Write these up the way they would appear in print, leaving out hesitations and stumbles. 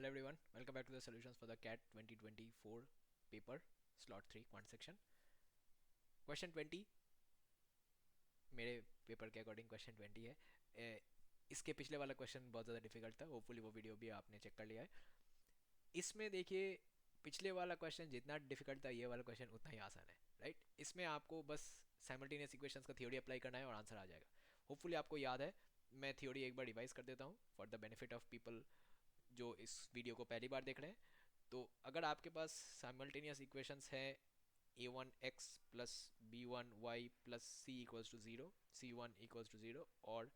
Hello everyone, welcome back to the solutions for the CAT 2024 paper slot 3 quant section. Question 20 मेरे paper के according question 20 है. इसके पिछले वाला क्वेश्चन बहुत ज़्यादा डिफिकल्ट था. होपफुली वो वीडियो भी आपने चेक कर लिया है. इसमें देखिए, पिछले वाला क्वेश्चन जितना डिफिकल्ट था, ये वाला क्वेश्चन उतना ही आसान है. राइट, इसमें आपको बस साइमल्टेनियस इक्वेशंस का थ्योरी अप्लाई करना है और आंसर आ जाएगा. होपफुली आपको याद है. मैं थ्योरी एक बार रिवाइज कर देता हूँ for the benefit of people जो इस वीडियो को पहली बार देख रहे हैं. तो अगर आपके पास साइमल्टेनियस इक्वेशंस है a one x plus b one y plus c equals to zero, c one equals to zero, और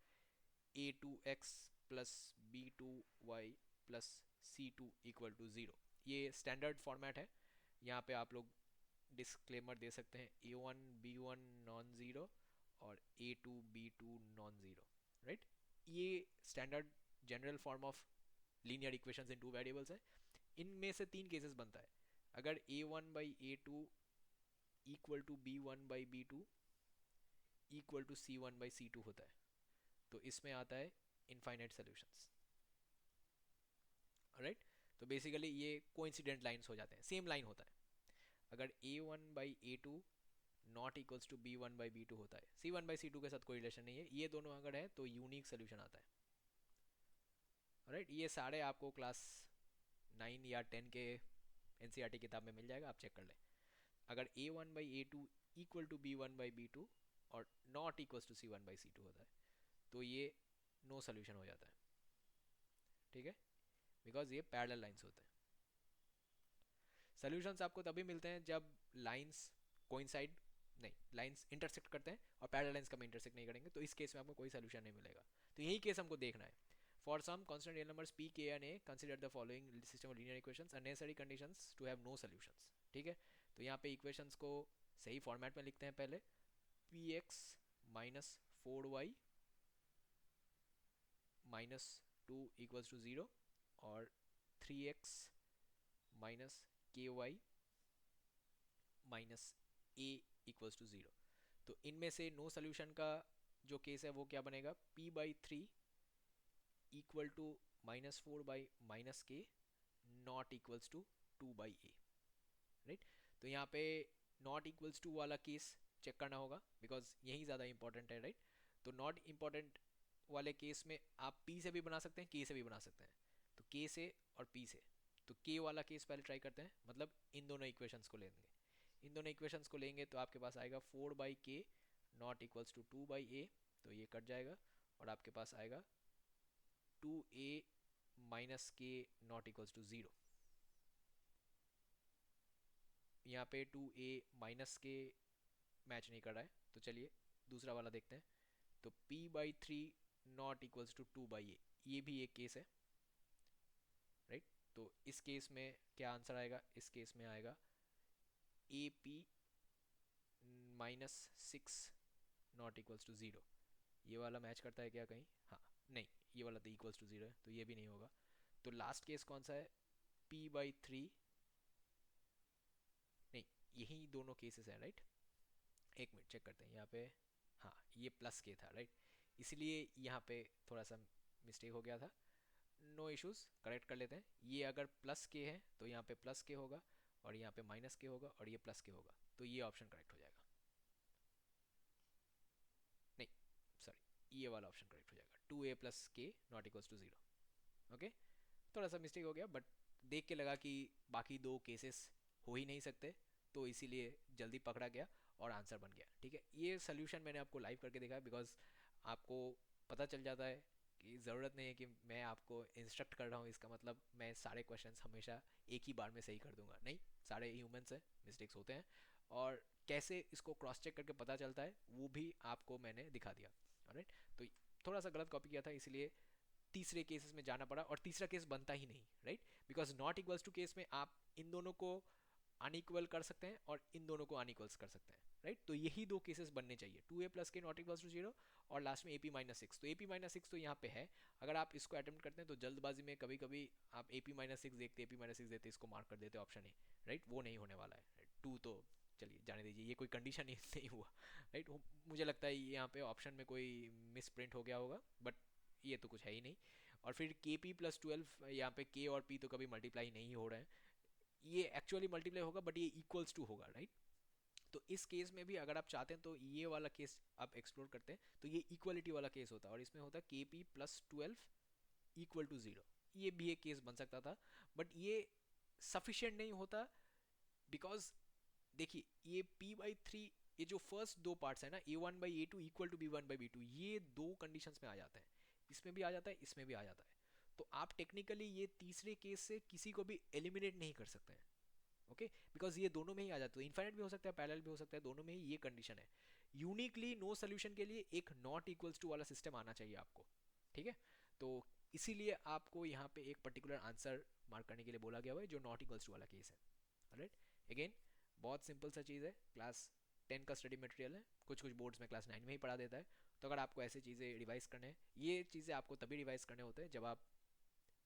a two x plus b two y plus c two equal to zero, ये standard format है. यहाँ पे आप लोग disclaimer दे सकते हैं a one b one non zero और a two b two non zero. Right, ये standard general form of linear equations in two variables है. इनमें से तीन केसेस बनता है. अगर a one by a two equal to b one by b two equal to c one by c two होता है, तो इसमें आता है इनफाइनाइट सोल्यूशंस. राइट, तो बेसिकली ये कोइंसिडेंट लाइंस हो जाते हैं, सेम लाइन होता है. अगर a one by a two not equals to b one by b two होता है, c one by c to के साथ कोई रिलेशन नहीं है, ये दोनों अगर है तो यूनिक सोल्यूशन आता है. राइट, ये सारे आपको क्लास 9 या 10 के एनसीईआरटी किताब में मिल जाएगा, आप चेक कर लें. अगर a one by a two equal to b one by b two और not equals to c one by c two होता है, तो ये नो सोल्यूशन हो जाता है. ठीक है, बिकॉज ये पैरेलल लाइंस होते हैं. सोल्यूशंस आपको तभी मिलते हैं जब लाइंस कोइंसाइड नहीं, लाइंस इंटरसेक्ट करते हैं, और पैरेलल लाइंस कभी इंटरसेक्ट नहीं करेंगे, तो इस केस में आपको कोई सोल्यूशन नहीं मिलेगा. तो यही केस हमको देखना है. For some constant real numbers p, k and a, consider the following system of linear equations and necessary conditions to have no solutions. ठीक है, तो यहाँ पे इक्वेशंस को सही फॉर्मेट में लिखते हैं. पहले P X minus four Y minus two equals to zero, और three X minus K Y minus A equals to zero. तो इनमें से नो सोल्यूशन का जो केस है वो क्या बनेगा, p by three equal to minus four by minus k not equals to two by a. Right, तो यहाँ पे नॉट इक्वल्स टू वाला केस चेक करना होगा, बिकॉज यही ज़्यादा इंपॉर्टेंट है. राइट, तो नॉट इंपॉर्टेंट वाले केस में आप पी से भी बना सकते हैं, के से भी बना सकते हैं. तो के से और पी से, तो के वाला केस पहले ट्राई करते हैं, मतलब इन दोनों इक्वेशंस को लेंगे. इन दोनों इक्वेशंस को लेंगे तो आपके पास आएगा four by k not equals to two by a, तो ये कट जाएगा, और आपके पास आएगा two a minus k not equals to zero. यहाँ पे two a minus k match नहीं कर रहा है, तो चलिए दूसरा वाला देखते हैं. तो p by three not equals to two by a, ये भी एक केस है. राइट, तो इस केस में क्या आंसर आएगा, इस केस में आएगा A P minus six not equals to zero. ये वाला मैच करता है क्या कहीं, हाँ नहीं, ये वाला तो इक्वल्स टू ज़ीरो है, तो ये भी नहीं होगा. तो लास्ट केस कौन सा है, p बाई थ्री, नहीं यही दोनों केसेस हैं. राइट, एक मिनट चेक करते हैं यहाँ पे. हाँ, ये प्लस के था. राइट, इसलिए यहाँ पे थोड़ा सा मिस्टेक हो गया था. नो इश्यूज़, करेक्ट कर लेते हैं. ये अगर प्लस के है तो यहाँ पे प्लस के होगा, और यहाँ पे माइनस के होगा, और ये प्लस के होगा, तो ये ऑप्शन करेक्ट हो जाएगा. नहीं, सॉरी, ये वाला ऑप्शन करेक्ट हो जाएगा, two A plus K not equals to zero. Okay, थोड़ा सा मिस्टेक हो गया, बट देख के लगा कि बाकी दो केसेस हो ही नहीं सकते, तो इसीलिए जल्दी पकड़ा गया और आंसर बन गया. ठीक है, ये सोल्यूशन मैंने आपको लाइव करके देखा है, बिकॉज आपको पता चल जाता है कि ज़रूरत नहीं है कि मैं आपको इंस्ट्रक्ट कर रहा हूँ, इसका मतलब मैं सारे क्वेश्चंस हमेशा एक ही बार में सही कर दूंगा. नहीं, सारे ह्यूमंस हैं, मिस्टेक्स होते हैं, और कैसे इसको क्रॉस चेक करके पता चलता है वो भी आपको मैंने दिखा दिया. राइट, तो थोड़ा सा गलत कॉपी किया था, इसलिए तीसरे केसेस में जाना पड़ा, और तीसरा केस बनता ही नहीं. Right, because not equals to case में आप इन दोनों को अनइक्वल कर सकते हैं और इन दोनों को अनइक्वल्स कर सकते हैं. राइट, तो यही दो केसेस बनने चाहिए, to A plus K not equals to zero, और लास्ट में ए पी माइनस सिक्स. तो ए पी माइनस सिक्स तो यहाँ पे है, अगर आप इसको अटेम्प्ट करते हैं तो जल्दबाजी में कभी कभी आप ए पी माइनस सिक्स देखते, ए पी माइनस सिक्स देखते, इसको मार्क कर देते ऑप्शन ए. राइट, वो नहीं होने वाला है. टू तो चलिए जाने दीजिए, ये कोई कंडीशन ही नहीं हुआ. राइट, मुझे लगता है यहाँ पे ऑप्शन में कोई मिस प्रिंट हो गया होगा, बट ये तो कुछ है ही नहीं. और फिर के पी प्लस 12, यहाँ पे के और पी तो कभी मल्टीप्लाई नहीं हो रहे हैं, ये एक्चुअली मल्टीप्लाई होगा बट ये इक्वल्स टू होगा, राइट। तो इस केस में भी अगर आप चाहते हैं तो ये वाला केस आप एक्सप्लोर करते हैं, तो ये इक्वलिटी वाला केस होता है, और इसमें होता है के पी प्लस 12 इक्वल टू 0। ये भी एक केस बन सकता था, बट ये सफिशियंट नहीं होता, बिकॉज देखिए ये p/3, ये जो फर्स्ट दो पार्ट्स है ना, a1/a2 इक्वल टू b1/b2, ये दो कंडीशंस में आ जाता है, इसमें भी आ जाता है, इसमें भी आ जाता है। तो आप टेक्निकली ये तीसरे केस से किसी को भी एलिमिनेट नहीं कर सकते हैं, ओके, बिकॉज ये दोनों में ही आ जाता है, इनफाइनाइट भी हो सकता है, पैरेलल भी हो सकता है, दोनों में ही ये कंडीशन है। यूनिकली नो सोल्यूशन के लिए एक नॉट इक्वल्स टू वाला सिस्टम आना चाहिए आपको, ठीक है। तो इसीलिए आपको यहाँ पे एक पर्टिकुलर आंसर मार्क करने के लिए बोला गया हुआ है जो नॉट इक्वल्स टू वाला केस है, राइट। अगेन बहुत सिंपल सा चीज़ है, क्लास 10 का स्टडी मटेरियल है, कुछ कुछ बोर्ड्स में क्लास 9 में ही पढ़ा देता है। तो अगर आपको ऐसी चीज़ें रिवाइज करने हैं, ये चीज़ें आपको तभी रिवाइज करने होते हैं जब आप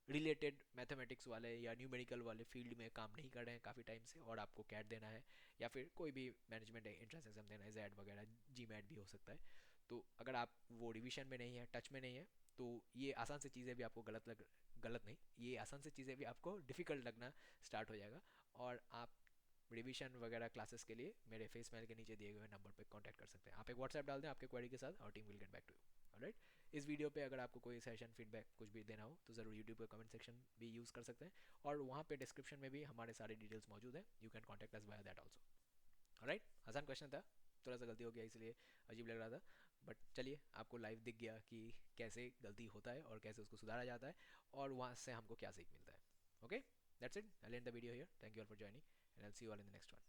रिलेटेड मैथमेटिक्स वाले या न्यूमेरिकल वाले फील्ड में काम नहीं कर रहे हैं काफ़ी टाइम से, और आपको कैट देना है या फिर कोई भी मैनेजमेंट एंट्रेंस एग्जाम देना है, जेड वगैरह, जी मैट भी हो सकता है। तो अगर आप वो रिवीजन में नहीं है, टच में नहीं है, तो ये आसान से चीज़ें भी आपको गलत नहीं, ये आसान से चीज़ें भी आपको डिफ़िकल्ट लगना स्टार्ट हो जाएगा। और आप रिवीजन वगैरह क्लासेस के लिए मेरे फेस मेल के नीचे दिए हुए नंबर पर कॉन्टैक्ट कर सकते हैं। आप एक व्हाट्सएप डाल दें आपके क्वेरी के साथ, और team will get back to you, alright. इस वीडियो पे अगर आपको कोई सेशन फीडबैक कुछ भी देना हो तो ज़रूर यूट्यूब पे कमेंट सेक्शन भी यूज़ कर सकते हैं, और वहाँ पे डिस्क्रिप्शन में भी हमारे सारे डिटेल्स मौजूद हैं, you can contact us via that also, alright. आसान क्वेश्चन था, थोड़ा सा गलती हो गया इसलिए अजीब लग रहा था, बट चलिए आपको लाइव दिख गया कि कैसे गलती होता है और कैसे उसको सुधारा जाता है, और वहाँ से हमको क्या सीख मिलता है। Okay, that's it, I and the video here, thank you all for joining and I will see you all in the next one.